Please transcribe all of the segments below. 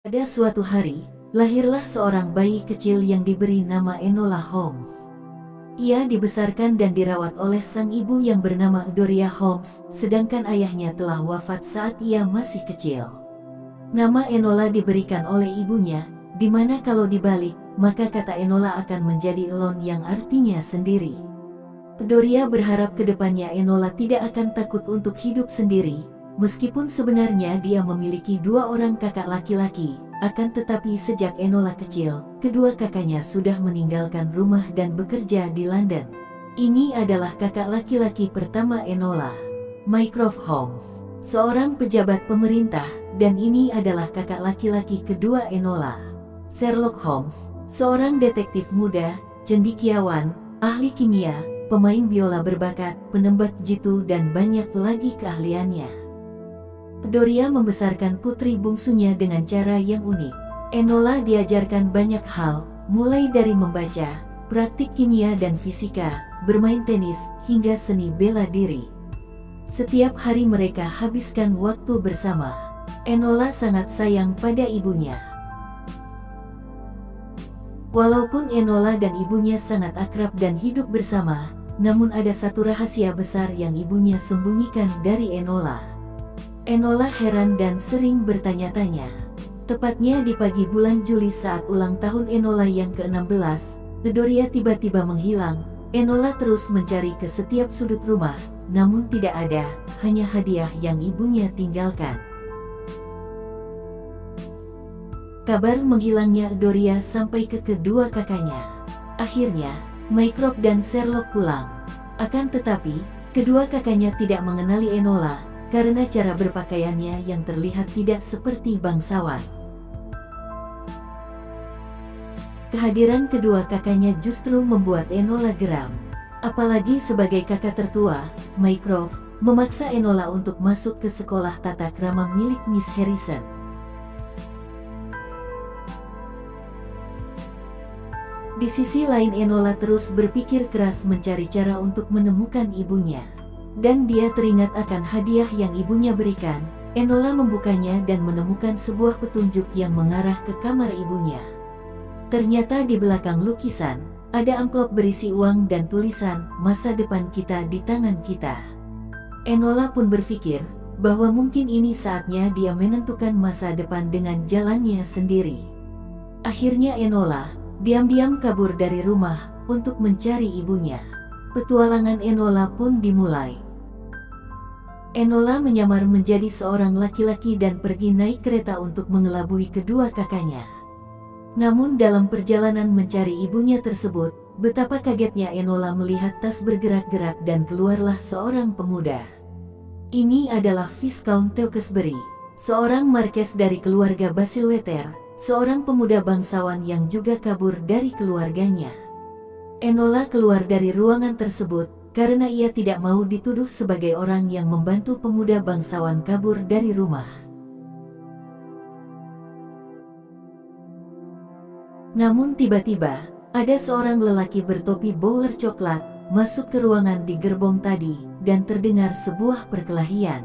Pada suatu hari, lahirlah seorang bayi kecil yang diberi nama Enola Holmes. Ia dibesarkan dan dirawat oleh sang ibu yang bernama Doria Holmes, sedangkan ayahnya telah wafat saat ia masih kecil. Nama Enola diberikan oleh ibunya, di mana kalau dibalik, maka kata Enola akan menjadi Elon yang artinya sendiri. Doria berharap kedepannya Enola tidak akan takut untuk hidup sendiri, meskipun sebenarnya dia memiliki dua orang kakak laki-laki. Akan tetapi sejak Enola kecil, kedua kakaknya sudah meninggalkan rumah dan bekerja di London. Ini adalah kakak laki-laki pertama Enola, Mycroft Holmes, seorang pejabat pemerintah, dan ini adalah kakak laki-laki kedua Enola, Sherlock Holmes, seorang detektif muda, cendekiawan, ahli kimia, pemain biola berbakat, penembak jitu dan banyak lagi keahliannya. Doria membesarkan putri bungsunya dengan cara yang unik. Enola diajarkan banyak hal, mulai dari membaca, praktik kimia dan fisika, bermain tenis, hingga seni bela diri. Setiap hari mereka habiskan waktu bersama. Enola sangat sayang pada ibunya. Walaupun Enola dan ibunya sangat akrab dan hidup bersama, namun ada satu rahasia besar yang ibunya sembunyikan dari Enola. Enola heran dan sering bertanya-tanya. Tepatnya di pagi bulan Juli saat ulang tahun Enola yang ke-16, Doria tiba-tiba menghilang. Enola terus mencari ke setiap sudut rumah, namun tidak ada, hanya hadiah yang ibunya tinggalkan. Kabar menghilangnya Doria sampai ke kedua kakaknya. Akhirnya, Mycroft dan Sherlock pulang. Akan tetapi, kedua kakaknya tidak mengenali Enola, karena cara berpakaiannya yang terlihat tidak seperti bangsawan. Kehadiran kedua kakaknya justru membuat Enola geram. Apalagi sebagai kakak tertua, Mycroft memaksa Enola untuk masuk ke sekolah tata krama milik Miss Harrison. Di sisi lain Enola terus berpikir keras mencari cara untuk menemukan ibunya. Dan dia teringat akan hadiah yang ibunya berikan. Enola membukanya dan menemukan sebuah petunjuk yang mengarah ke kamar ibunya. Ternyata di belakang lukisan, ada amplop berisi uang dan tulisan, "Masa depan kita di tangan kita." Enola pun berpikir, bahwa mungkin ini saatnya dia menentukan masa depan dengan jalannya sendiri. Akhirnya Enola, diam-diam kabur dari rumah, untuk mencari ibunya. Petualangan Enola pun dimulai. Enola menyamar menjadi seorang laki-laki dan pergi naik kereta untuk mengelabui kedua kakaknya. Namun dalam perjalanan mencari ibunya tersebut, betapa kagetnya Enola melihat tas bergerak-gerak dan keluarlah seorang pemuda. Ini adalah Viscount Tewkesbury, seorang marques dari keluarga Basilweter, seorang pemuda bangsawan yang juga kabur dari keluarganya. Enola keluar dari ruangan tersebut, karena ia tidak mau dituduh sebagai orang yang membantu pemuda bangsawan kabur dari rumah. Namun tiba-tiba, ada seorang lelaki bertopi bowler coklat, masuk ke ruangan di gerbong tadi, dan terdengar sebuah perkelahian.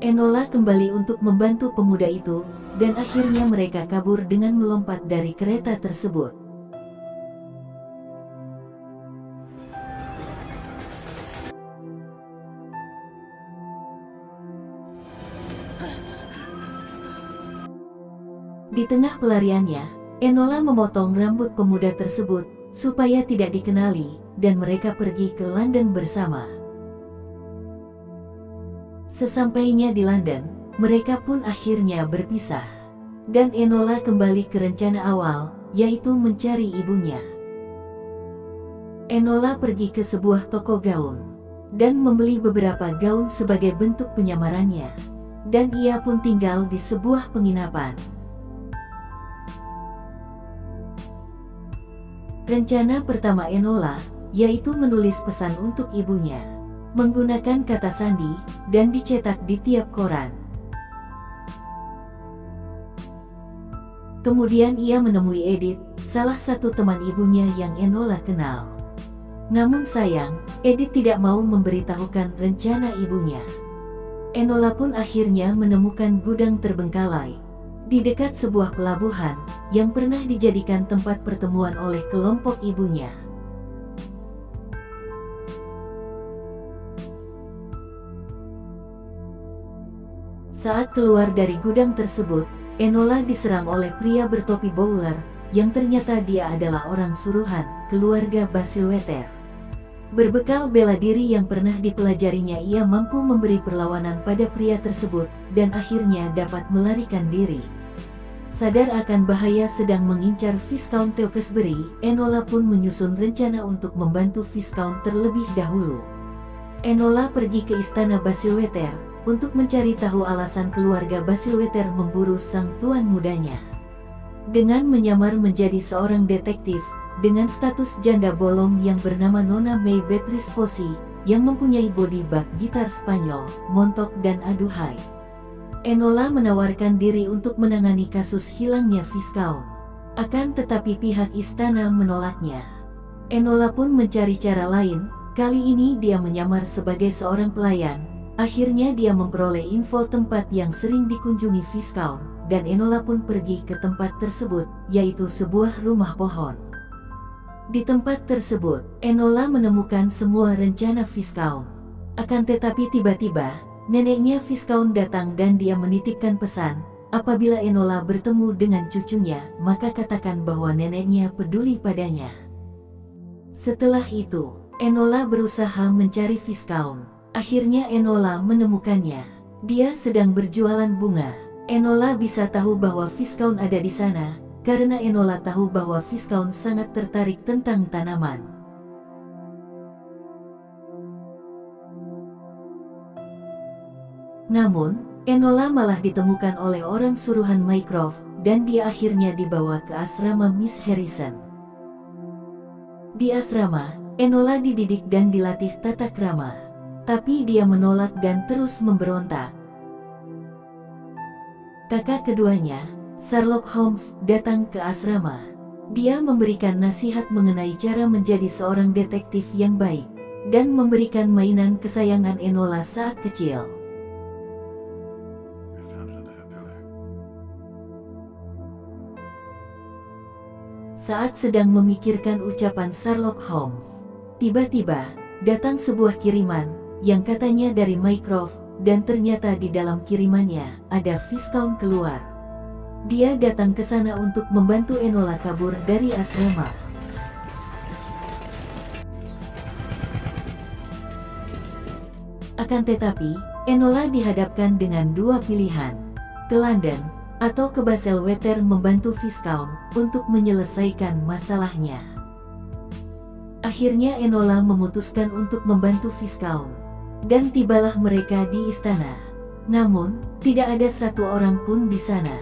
Enola kembali untuk membantu pemuda itu, dan akhirnya mereka kabur dengan melompat dari kereta tersebut. Di tengah pelariannya, Enola memotong rambut pemuda tersebut, supaya tidak dikenali, dan mereka pergi ke London bersama. Sesampainya di London, mereka pun akhirnya berpisah. Dan Enola kembali ke rencana awal, yaitu mencari ibunya. Enola pergi ke sebuah toko gaun, dan membeli beberapa gaun sebagai bentuk penyamarannya. Dan ia pun tinggal di sebuah penginapan. Rencana pertama Enola, yaitu menulis pesan untuk ibunya, menggunakan kata sandi, dan dicetak di tiap koran. Kemudian ia menemui Edith, salah satu teman ibunya yang Enola kenal. Namun sayang, Edith tidak mau memberitahukan rencana ibunya. Enola pun akhirnya menemukan gudang terbengkalai. di dekat sebuah pelabuhan yang pernah dijadikan tempat pertemuan oleh kelompok ibunya. Saat keluar dari gudang tersebut, Enola diserang oleh pria bertopi bowler, yang ternyata dia adalah orang suruhan keluarga Bassilwetter. Berbekal bela diri yang pernah dipelajarinya, ia mampu memberi perlawanan pada pria tersebut, dan akhirnya dapat melarikan diri. Sadar akan bahaya sedang mengincar Viscount Tewkesbury, Enola pun menyusun rencana untuk membantu Viscount terlebih dahulu. Enola pergi ke istana Bassilwetter untuk mencari tahu alasan keluarga Bassilwetter memburu sang tuan mudanya. Dengan menyamar menjadi seorang detektif, dengan status janda bolong yang bernama Nona May Beatrice Posey, yang mempunyai body bag gitar Spanyol, montok dan aduhai. Enola menawarkan diri untuk menangani kasus hilangnya Viscount. Akan tetapi pihak istana menolaknya. Enola pun mencari cara lain, kali ini dia menyamar sebagai seorang pelayan. Akhirnya dia memperoleh info tempat yang sering dikunjungi Viscount, dan Enola pun pergi ke tempat tersebut, yaitu sebuah rumah pohon. Di tempat tersebut, Enola menemukan semua rencana Viscount. Akan tetapi tiba-tiba, neneknya Viscount datang dan dia menitipkan pesan, apabila Enola bertemu dengan cucunya, maka katakan bahwa neneknya peduli padanya. Setelah itu, Enola berusaha mencari Viscount. Akhirnya Enola menemukannya. Dia sedang berjualan bunga. Enola bisa tahu bahwa Viscount ada di sana, karena Enola tahu bahwa Viscount sangat tertarik tentang tanaman. Namun, Enola malah ditemukan oleh orang suruhan Mycroft, dan dia akhirnya dibawa ke asrama Miss Harrison. Di asrama, Enola dididik dan dilatih tata krama. Tapi dia menolak dan terus memberontak. Kakak keduanya, Sherlock Holmes, datang ke asrama. Dia memberikan nasihat mengenai cara menjadi seorang detektif yang baik, dan memberikan mainan kesayangan Enola saat kecil. Saat sedang memikirkan ucapan Sherlock Holmes, tiba-tiba datang sebuah kiriman yang katanya dari Mycroft, dan ternyata di dalam kirimannya ada Viscount keluar. Dia datang ke sana untuk membantu Enola kabur dari asrama. Akan tetapi, Enola dihadapkan dengan dua pilihan, ke London atau ke Bassilwetter membantu Viscount untuk menyelesaikan masalahnya. Akhirnya Enola memutuskan untuk membantu Viscount. Dan tibalah mereka di istana. Namun, tidak ada satu orang pun di sana.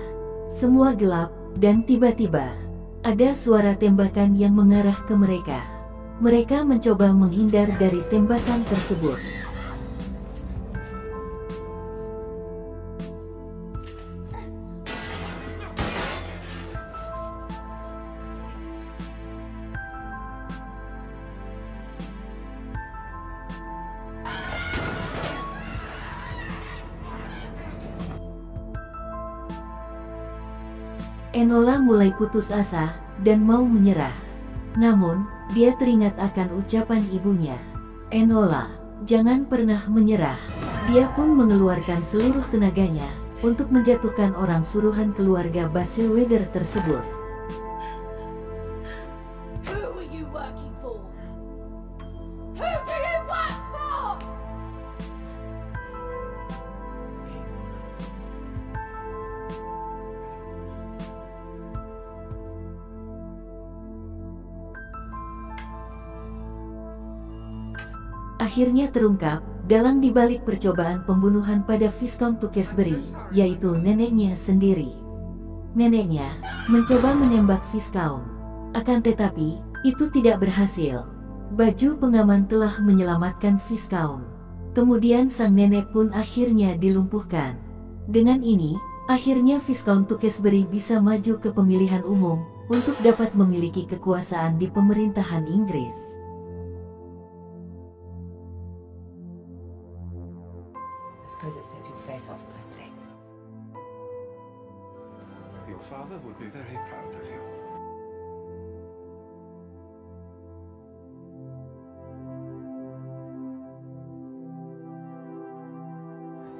Semua gelap, dan tiba-tiba ada suara tembakan yang mengarah ke mereka. Mereka mencoba menghindar dari tembakan tersebut. Enola mulai putus asa dan mau menyerah. Namun, dia teringat akan ucapan ibunya. Enola, jangan pernah menyerah. Dia pun mengeluarkan seluruh tenaganya untuk menjatuhkan orang suruhan keluarga Bassilwetter tersebut. Akhirnya terungkap, dalang dibalik percobaan pembunuhan pada Viscount Tewkesbury, yaitu neneknya sendiri. Neneknya mencoba menembak Viscount. Akan tetapi, itu tidak berhasil. Baju pengaman telah menyelamatkan Viscount. Kemudian sang nenek pun akhirnya dilumpuhkan. Dengan ini, akhirnya Viscount Tewkesbury bisa maju ke pemilihan umum, untuk dapat memiliki kekuasaan di pemerintahan Inggris. Suppose it sets your face off nicely. be very proud of you.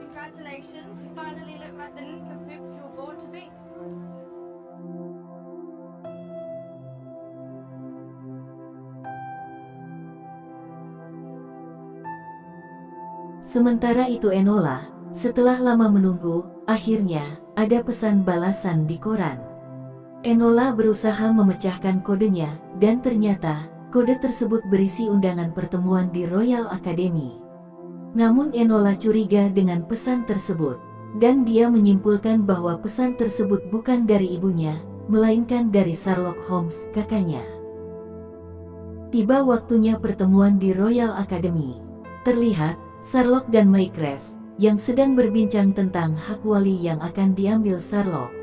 Congratulations, you finally look like the leap of hoops you were born to be. Sementara itu Enola, setelah lama menunggu, akhirnya ada pesan balasan di koran. Enola berusaha memecahkan kodenya, dan ternyata kode tersebut berisi undangan pertemuan di Royal Academy. Namun Enola curiga dengan pesan tersebut, dan dia menyimpulkan bahwa pesan tersebut bukan dari ibunya, melainkan dari Sherlock Holmes, kakaknya. Tiba waktunya pertemuan di Royal Academy. Terlihat Sherlock dan Mycroft yang sedang berbincang tentang hak wali yang akan diambil Sherlock.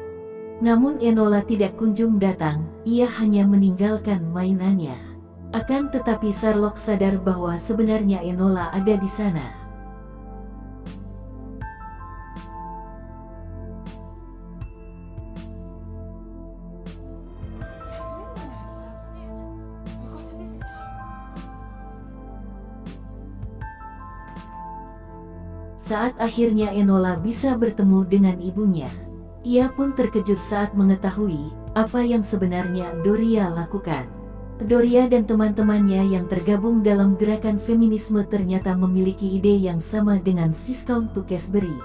Namun Enola tidak kunjung datang, ia hanya meninggalkan mainannya. Akan tetapi Sherlock sadar bahwa sebenarnya Enola ada di sana. Saat akhirnya Enola bisa bertemu dengan ibunya, ia pun terkejut saat mengetahui apa yang sebenarnya Doria lakukan. Doria dan teman-temannya yang tergabung dalam gerakan feminisme ternyata memiliki ide yang sama dengan Viscount Tewkesbury,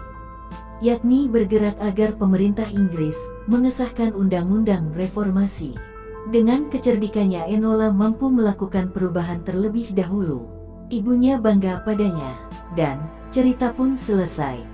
yakni bergerak agar pemerintah Inggris mengesahkan undang-undang reformasi. Dengan kecerdikannya Enola mampu melakukan perubahan terlebih dahulu. Ibunya bangga padanya, dan cerita pun selesai.